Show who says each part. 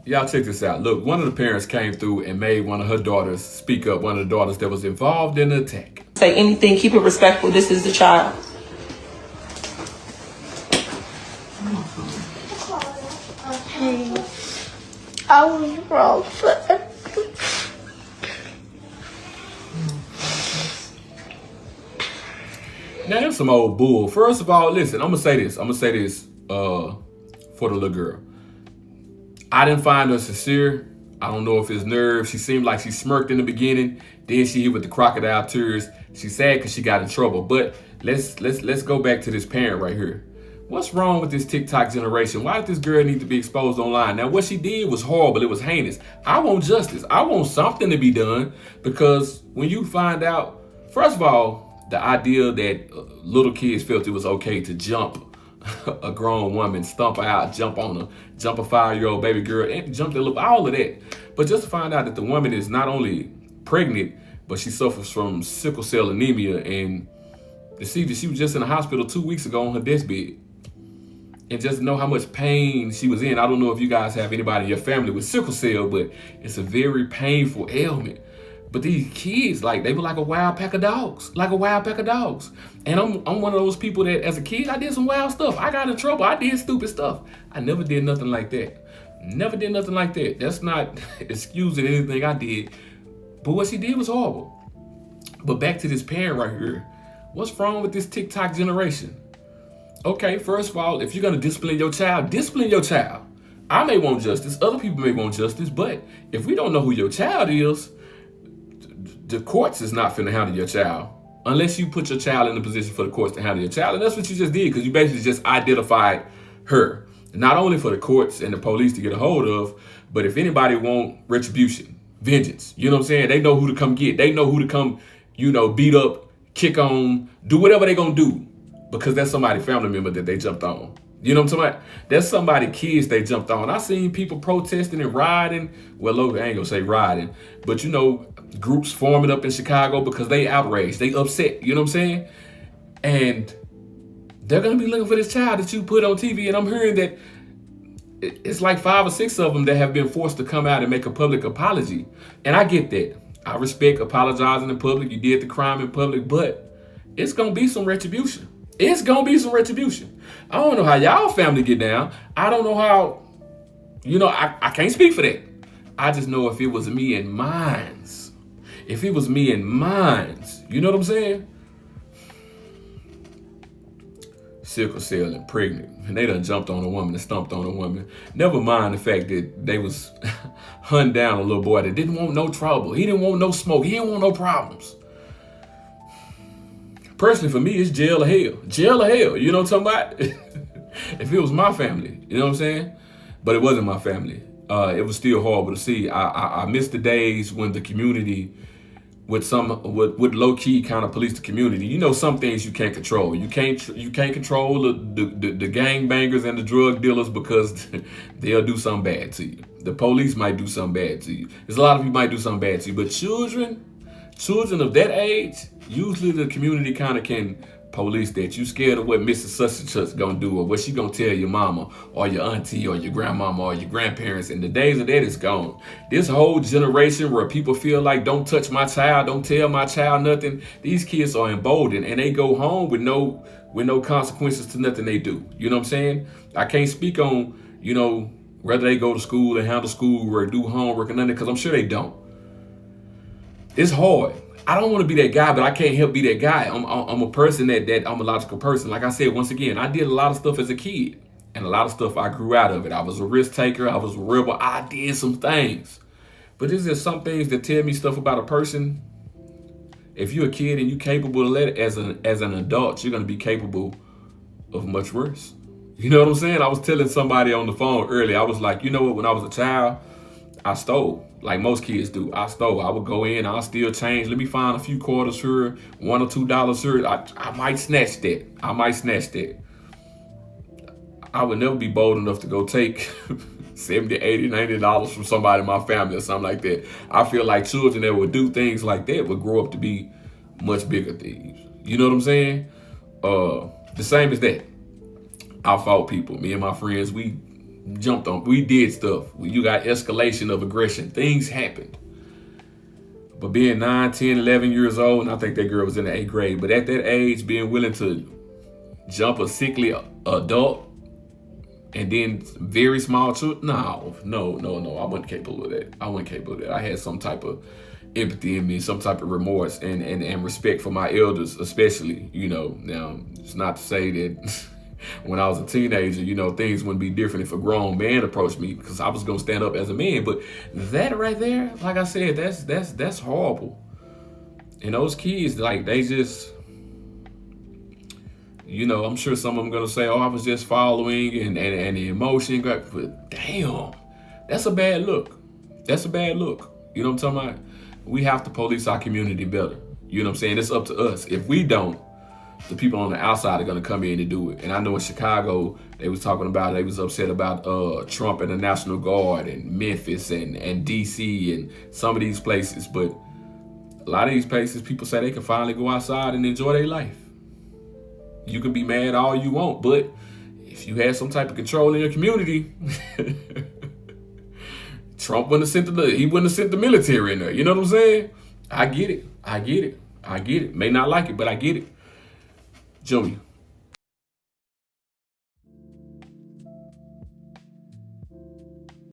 Speaker 1: Y'all check this out. Look, one of the parents came through and made one of her daughters speak up, one of the daughters that was involved in the attack.
Speaker 2: Say anything, keep it respectful. This is the child.
Speaker 3: I was wrong for
Speaker 1: Now, that's some old bull. First of all, listen, I'm going to say this. For the little girl. I didn't find her sincere. I don't know if it's nerves. She seemed like she smirked in the beginning. Then she hit with the crocodile tears. She's sad because she got in trouble. But let's go back to this parent right here. What's wrong with this TikTok generation? Why did this girl need to be exposed online? Now, what she did was horrible. It was heinous. I want justice. I want something to be done, because when you find out, first of all, the idea that little kids felt it was okay to jump a grown woman, stomp her out, jump on her, jump a 5-year-old baby girl, and jump the little, all of that. But just to find out that the woman is not only pregnant, but she suffers from sickle cell anemia, and to see that she was just in the hospital 2 weeks ago on her deathbed, and just know how much pain she was in. I don't know if you guys have anybody in your family with sickle cell, but it's a very painful ailment. But these kids, like, they were like a wild pack of dogs, And I'm one of those people that, as a kid, I did some wild stuff. I got in trouble. I did stupid stuff. I never did nothing like that. That's not excusing anything I did. But what she did was horrible. But back to this parent right here. What's wrong with this TikTok generation? Okay, first of all, if you're going to discipline your child, discipline your child. I may want justice. Other people may want justice. But if we don't know who your child is, the courts is not finna handle your child unless you put your child in a position for the courts to handle your child. And that's what you just did, because you basically just identified her, not only for the courts and the police to get a hold of, but if anybody want retribution, vengeance, you know what I'm saying? They know who to come get. They know who to come, beat up, kick on, do whatever they gonna do, because that's somebody's family member that they jumped on. You know what I'm talking about? That's somebody's kids they jumped on. I seen people protesting and rioting. Well, look, I ain't gonna say rioting, but groups forming up in Chicago because they outraged, they upset, you know what I'm saying? And they're gonna be looking for this child that you put on TV. And I'm hearing that it's like 5 or 6 of them that have been forced to come out and make a public apology. And I get that. I respect apologizing in public. You did the crime in public, but it's gonna be some retribution. I don't know how y'all family get down. I don't know how, I can't speak for that. I just know if it was me and mines, you know what I'm saying? Sickle cell and pregnant, and they done jumped on a woman and stomped on a woman. Never mind the fact that they was hunting down a little boy that didn't want no trouble. He didn't want no smoke. He didn't want no problems. Personally, for me, it's jail or hell. You know what I'm talking about? If it was my family, you know what I'm saying? But it wasn't my family. It was still horrible to see. I miss the days when the community would low key kind of police the community. Some things you can't control. You can't control the gang bangers and the drug dealers, because they'll do something bad to you. The police might do something bad to you. There's a lot of people might do something bad to you, but children of that age, usually the community kind of can police that. You scared of what Mrs. Such and Such gonna do, or what she gonna tell your mama or your auntie or your grandmama or your grandparents, and the days of that is gone. This whole generation where people feel like, don't touch my child, don't tell my child nothing, these kids are emboldened and they go home with no consequences to nothing they do. You know what I'm saying? I can't speak on, whether they go to school and handle school or do homework or nothing, because I'm sure they don't. It's hard. I don't want to be that guy, but I can't help be that guy. I'm a person that I'm a logical person. Like I said, once again, I did a lot of stuff as a kid, and a lot of stuff I grew out of it. I was a risk taker. I was a rebel. I did some things. But there's just some things that tell me stuff about a person. If you're a kid and you're capable of that, as an adult, you're going to be capable of much worse. You know what I'm saying? I was telling somebody on the phone earlier. I was like, you know what? When I was a child, I stole. Like most kids do. I stole. I would go in, I'll steal change. Let me find a few quarters here, $1 or $2 here. I might snatch that. I would never be bold enough to go take $70, $80, $90 from somebody in my family or something like that. I feel like children that would do things like that would grow up to be much bigger thieves. You know what I'm saying? The same as that. I fought people. Me and my friends, we jumped on. We did stuff. You got escalation of aggression. Things happened. But being 9, 10, 11 years old, and I think that girl was in the 8th grade, but at that age, being willing to jump a sickly adult and then very small children, no, I wasn't capable of that. I had some type of empathy in me, some type of remorse and respect for my elders, especially, Now, it's not to say that when I was a teenager, things wouldn't be different if a grown man approached me, because I was going to stand up as a man. But that right there, like I said, that's horrible. And those kids, like, they just, I'm sure some of them going to say, oh, I was just following and the emotion. But damn, that's a bad look. That's a bad look. You know what I'm talking about? We have to police our community better. You know what I'm saying? It's up to us. If we don't, the people on the outside are going to come in and do it. And I know in Chicago, they was upset about Trump and the National Guard and Memphis and DC and some of these places. But a lot of these places, people say they can finally go outside and enjoy their life. You can be mad all you want, but if you had some type of control in your community, Trump wouldn't have sent the military in there. You know what I'm saying? I get it. May not like it, but I get it. Junior,